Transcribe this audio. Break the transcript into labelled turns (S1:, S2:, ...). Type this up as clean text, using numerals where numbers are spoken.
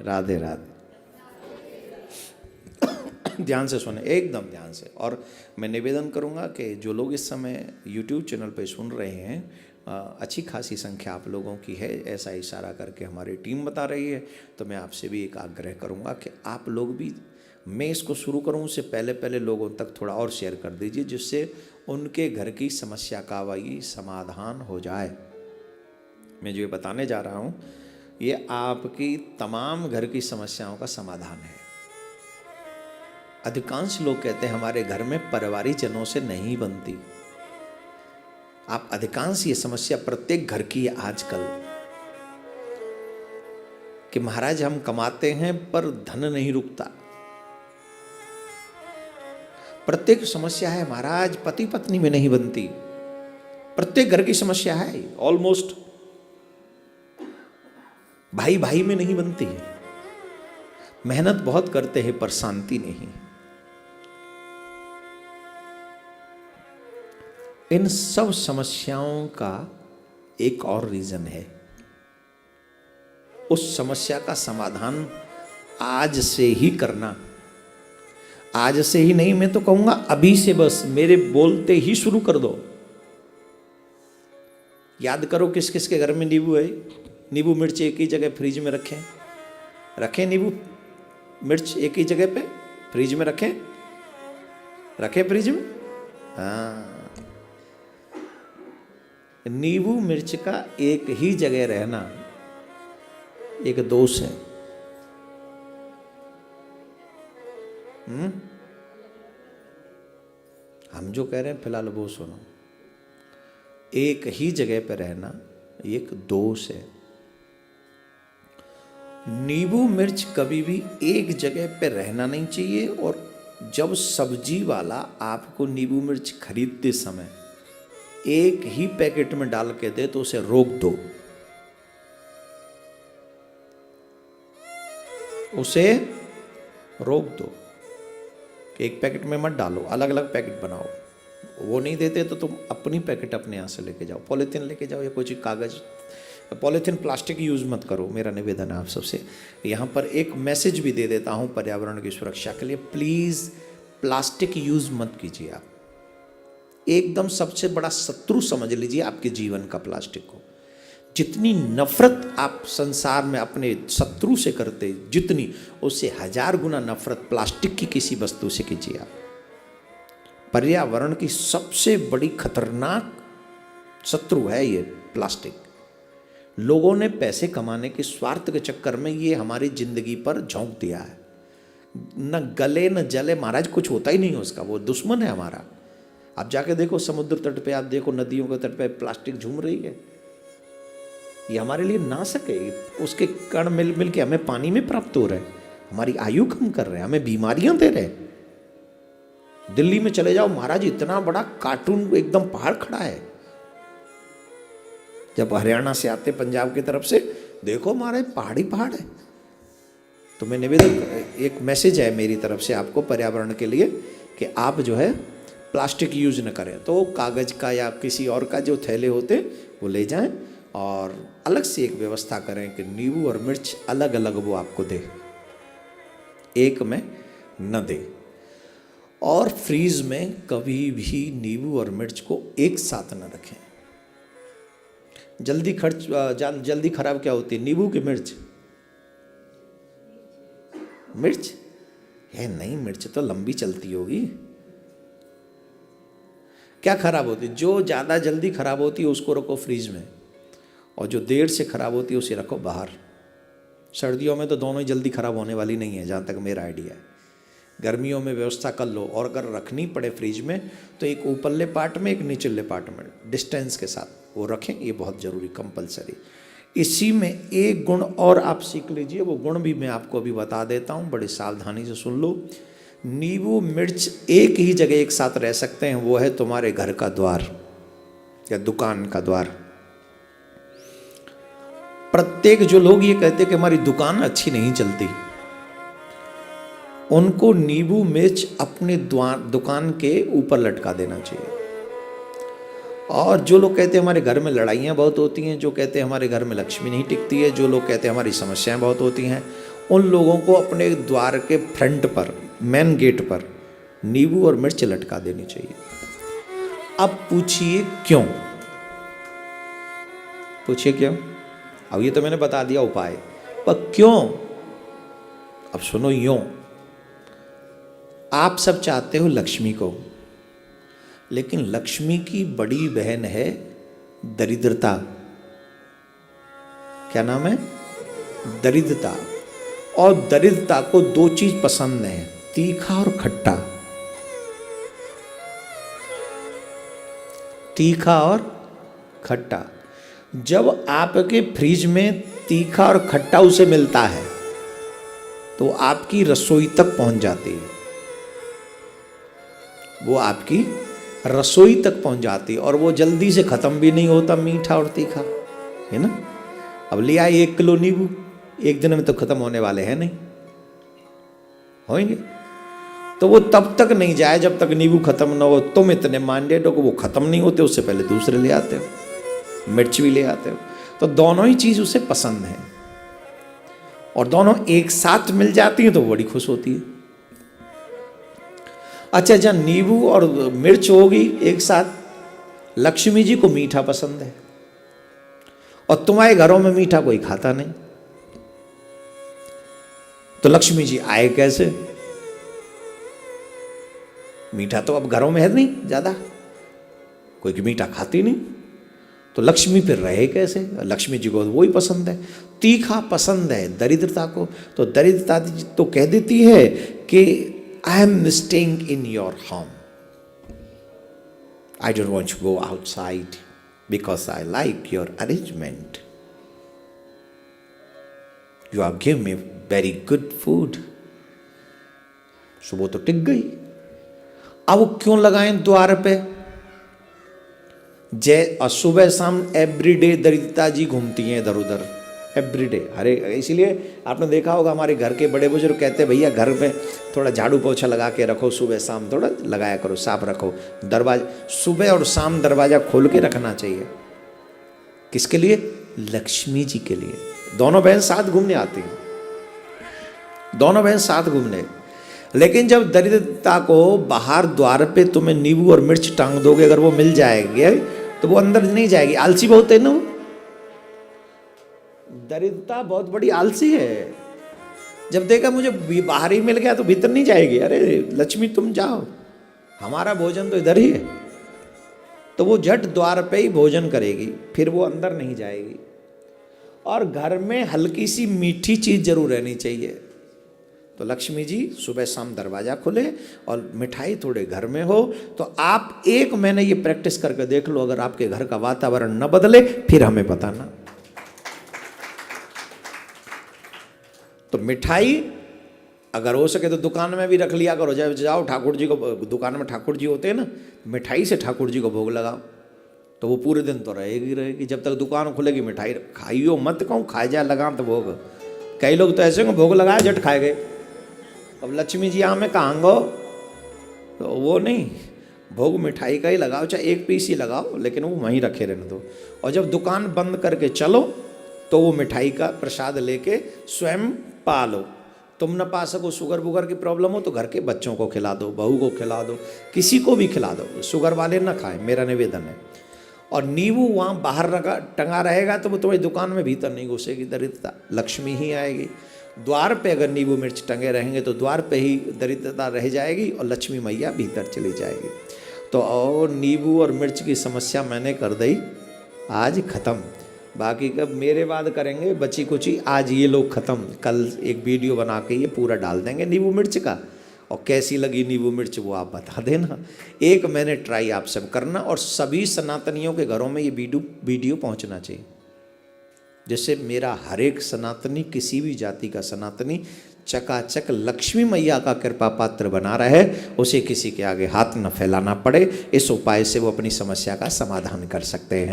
S1: राधे राधे। ध्यान से सुने, एकदम ध्यान से। और मैं निवेदन करूंगा कि जो लोग इस समय YouTube चैनल पे सुन रहे हैं, अच्छी खासी संख्या आप लोगों की है, ऐसा इशारा करके हमारी टीम बता रही है। तो मैं आपसे भी एक आग्रह करूंगा कि आप लोग भी, मैं इसको शुरू करूं उससे पहले पहले लोगों तक थोड़ा और शेयर कर दीजिए, जिससे उनके घर की समस्या का वही समाधान हो जाए। मैं जो ये बताने जा रहा हूँ, ये आपकी तमाम घर की समस्याओं का समाधान है। अधिकांश लोग कहते हैं हमारे घर में परिवारिक जनों से नहीं बनती। आप अधिकांश ये समस्या प्रत्येक घर की है आजकल, कि महाराज हम कमाते हैं पर धन नहीं रुकता। प्रत्येक समस्या है महाराज, पति पत्नी में नहीं बनती। प्रत्येक घर की समस्या है, ऑलमोस्ट भाई भाई में नहीं बनती है। मेहनत बहुत करते हैं पर शांति नहीं। इन सब समस्याओं का एक और रीजन है। उस समस्या का समाधान आज से ही करना। आज से ही नहीं, मैं तो कहूंगा अभी से, बस मेरे बोलते ही शुरू कर दो। याद करो किस किस के घर में नींबू है। नींबू मिर्च एक ही जगह फ्रिज में रखें। रखें नींबू मिर्च एक ही जगह पे फ्रिज में रखें। रखें फ्रिज में। हाँ, नींबू मिर्च का एक ही जगह रहना एक दोष है। हम जो कह रहे हैं फिलहाल वो सुनो। एक ही जगह पर रहना एक दोष है। नींबू मिर्च कभी भी एक जगह पर रहना नहीं चाहिए। और जब सब्जी वाला आपको नींबू मिर्च खरीदते समय एक ही पैकेट में डाल के दे तो उसे रोक दो। उसे रोक दो कि एक पैकेट में मत डालो, अलग अलग पैकेट बनाओ। वो नहीं देते तो तुम अपनी पैकेट अपने यहाँ से लेके जाओ। पॉलीथीन लेके जाओ या कोई कागज, पॉलीथीन प्लास्टिक यूज मत करो। मेरा निवेदन है आप सबसे। यहाँ पर एक मैसेज भी दे देता हूँ पर्यावरण की सुरक्षा के लिए। प्लीज प्लास्टिक यूज मत कीजिए। आप एकदम सबसे बड़ा शत्रु समझ लीजिए आपके जीवन का प्लास्टिक को। जितनी नफरत आप संसार में अपने शत्रु से करते, जितनी, उससे 1000 गुना नफरत प्लास्टिक की किसी वस्तु से कीजिए आप। पर्यावरण की सबसे बड़ी खतरनाक शत्रु है ये प्लास्टिक। लोगों ने पैसे कमाने के स्वार्थ के चक्कर में ये हमारी जिंदगी पर झोंक दिया है। न गले न जले महाराज, कुछ होता ही नहीं उसका। वो दुश्मन है हमारा। आप जाके देखो समुद्र तट पे, आप देखो नदियों के तट पे प्लास्टिक झूम रही है। ये हमारे लिए नाशक है। उसके कण मिल मिल के हमें पानी में प्राप्त हो रहे हैं, हमारी आयु कम कर रहे हैं, हमें बीमारियां दे रहे हैं। दिल्ली में चले जाओ महाराज, इतना बड़ा कार्टून एकदम पहाड़ खड़ा है। जब हरियाणा से आते पंजाब की तरफ से, देखो महाराज पहाड़ी पहाड़ है। तो मैं निवेदन, एक मैसेज है मेरी तरफ से आपको पर्यावरण के लिए कि आप जो है प्लास्टिक यूज न करें। तो कागज का या किसी और का जो थैले होते वो ले जाएं और अलग से एक व्यवस्था करें कि नींबू और मिर्च अलग अलग वो आपको दे, एक में न दे। और फ्रीज में कभी भी नींबू और मिर्च को एक साथ न रखें। जल्दी खराब क्या होती है? नींबू की मिर्च? मिर्च है नहीं, मिर्च तो लंबी चलती होगी। क्या खराब होती? जो ज़्यादा जल्दी खराब होती है उसको रखो फ्रीज में, और जो देर से खराब होती है उसे रखो बाहर। सर्दियों में तो दोनों ही जल्दी खराब होने वाली नहीं है, जहाँ तक मेरा आइडिया है। गर्मियों में व्यवस्था कर लो, और अगर रखनी पड़े फ्रिज में तो एक ऊपरले पार्ट में, एक निचले पार्ट में, डिस्टेंस के साथ वो रखें। ये बहुत ज़रूरी, कंपलसरी। इसी में एक गुण और आप सीख लीजिए, वो गुण भी मैं आपको अभी बता देता हूँ, बड़ी सावधानी से सुन लो। नींबू मिर्च एक ही जगह एक साथ रह सकते हैं, वो है तुम्हारे घर का द्वार या दुकान का द्वार। प्रत्येक जो लोग ये कहते कि हमारी दुकान अच्छी नहीं चलती, उनको नींबू मिर्च अपने दुकान के ऊपर लटका देना चाहिए। और जो लोग कहते हैं हमारे घर में लड़ाइयाँ बहुत होती हैं, जो कहते हैं हमारे घर में लक्ष्मी नहीं टिकती है, जो लोग कहते हैं हमारी समस्याएं बहुत होती हैं, उन लोगों को अपने द्वार के फ्रंट पर, मेन गेट पर नींबू और मिर्च लटका देनी चाहिए। अब पूछिए क्यों? पूछिए क्यों? अब ये तो मैंने बता दिया उपाय, पर क्यों? अब सुनो यूं, आप सब चाहते हो लक्ष्मी को, लेकिन लक्ष्मी की बड़ी बहन है दरिद्रता। क्या नाम है? दरिद्रता। और दरिद्रता को दो चीज पसंद है, तीखा और खट्टा। तीखा और खट्टा। जब आपके फ्रिज में तीखा और खट्टा उसे मिलता है तो आपकी रसोई तक पहुंच जाती है, वो आपकी रसोई तक पहुंच जाती है, और वो जल्दी से खत्म भी नहीं होता, मीठा और तीखा, है ना। अब ले आए 1 किलो नींबू, एक दिन में तो खत्म होने वाले हैं नहीं, होंगे तो वो तब तक नहीं जाए जब तक नींबू खत्म ना हो। तुम इतने माइंडेड हो कि वो खत्म नहीं होते, उससे पहले दूसरे ले आते हो, मिर्च भी ले आते हो। तो दोनों ही चीज उसे पसंद है, और दोनों एक साथ मिल जाती है तो बड़ी खुश होती है। अच्छा, जब नींबू और मिर्च होगी एक साथ, लक्ष्मी जी को मीठा पसंद है, और तुम्हारे घरों में मीठा कोई खाता नहीं, तो लक्ष्मी जी आए कैसे? मीठा तो अब घरों में है नहीं ज्यादा, कोई मीठा खाती नहीं, तो लक्ष्मी फिर रहे कैसे? लक्ष्मी जी को वही पसंद है, तीखा पसंद है दरिद्रता को। तो दरिद्रता तो कह देती है कि I am staying in your home, I don't want to go outside because I like your arrangement, you are give me very good food. सुबह तो टिक गई। अब वो क्यों लगाएं द्वार पे? जय सुबह शाम एवरीडे दरिद्रता जी घूमती हैं इधर उधर, एवरीडे। अरे इसीलिए आपने देखा होगा हमारे घर के बड़े बुजुर्ग कहते हैं भैया घर में थोड़ा झाड़ू पोछा लगा के रखो, सुबह शाम थोड़ा लगाया करो, साफ रखो दरवाजा, सुबह और शाम दरवाजा खोल के रखना चाहिए। किसके लिए? लक्ष्मी जी के लिए। दोनों बहन साथ घूमने आती हैं, दोनों बहन साथ घूमने। लेकिन जब दरिद्रता को बाहर द्वार पे तुम्हें नींबू और मिर्च टांग दोगे, अगर वो मिल जाएगी तो वो अंदर नहीं जाएगी। आलसी बहुत है ना, दरिद्रता बहुत बड़ी आलसी है। जब देखा मुझे बाहर ही मिल गया तो भीतर नहीं जाएगी। अरे लक्ष्मी तुम जाओ, हमारा भोजन तो इधर ही है, तो वो झट द्वार पे ही भोजन करेगी, फिर वो अंदर नहीं जाएगी। और घर में हल्की सी मीठी चीज जरूर रहनी चाहिए। तो लक्ष्मी जी सुबह शाम दरवाजा खुले और मिठाई थोड़े घर में हो, तो आप 1 महीने ये प्रैक्टिस करके देख लो। अगर आपके घर का वातावरण न बदले फिर हमें बताना। तो मिठाई अगर हो सके तो दुकान में भी रख लिया करो। जब जाओ ठाकुर जी को, दुकान में ठाकुर जी होते हैं ना, मिठाई से ठाकुर जी को भोग लगाओ, तो वो पूरे दिन तो रहेगी रहेगी। जब तक दुकान खुलेगी मिठाई खाइयो मत, कहूँ खाए जा लगा तो भोग। कई लोग तो ऐसे भोग लगाए झट खाए गए। अब लक्ष्मी जी में कहाँगो, तो वो नहीं, भोग मिठाई का ही लगाओ, चाहे 1 पीस ही लगाओ, लेकिन वो वहीं रखे रहने दो। और जब दुकान बंद करके चलो तो वो मिठाई का प्रसाद लेके स्वयं पा लो। तुम न पा सको, शुगर वुगर की प्रॉब्लम हो तो घर के बच्चों को खिला दो, बहू को खिला दो, किसी को भी खिला दो। शुगर वाले ना खाएं, मेरा निवेदन है। और नींबू वहाँ बाहर टंगा रहेगा तो वो तुम्हारी दुकान में भीतर नहीं घुसेगी दरिद्रता, लक्ष्मी ही आएगी। द्वार पे अगर नींबू मिर्च टंगे रहेंगे तो द्वार पे ही दरिद्रता रह जाएगी और लक्ष्मी मैया भीतर चली जाएगी। तो और नींबू और मिर्च की समस्या मैंने कर दी आज ख़त्म। बाकी कब मेरे बाद करेंगे बची कुची, आज ये लोग ख़त्म। कल एक वीडियो बना के ये पूरा डाल देंगे नींबू मिर्च का, और कैसी लगी नींबू मिर्च वो आप बता देना। 1 महीने ट्राई आप सब करना, और सभी सनातनियों के घरों में ये वीडियो पहुंचना चाहिए, जिससे मेरा हर एक सनातनी, किसी भी जाति का सनातनी चकाचक लक्ष्मी मैया का कृपा पात्र बना रहे, उसे किसी के आगे हाथ न फैलाना पड़े। इस उपाय से वो अपनी समस्या का समाधान कर सकते हैं।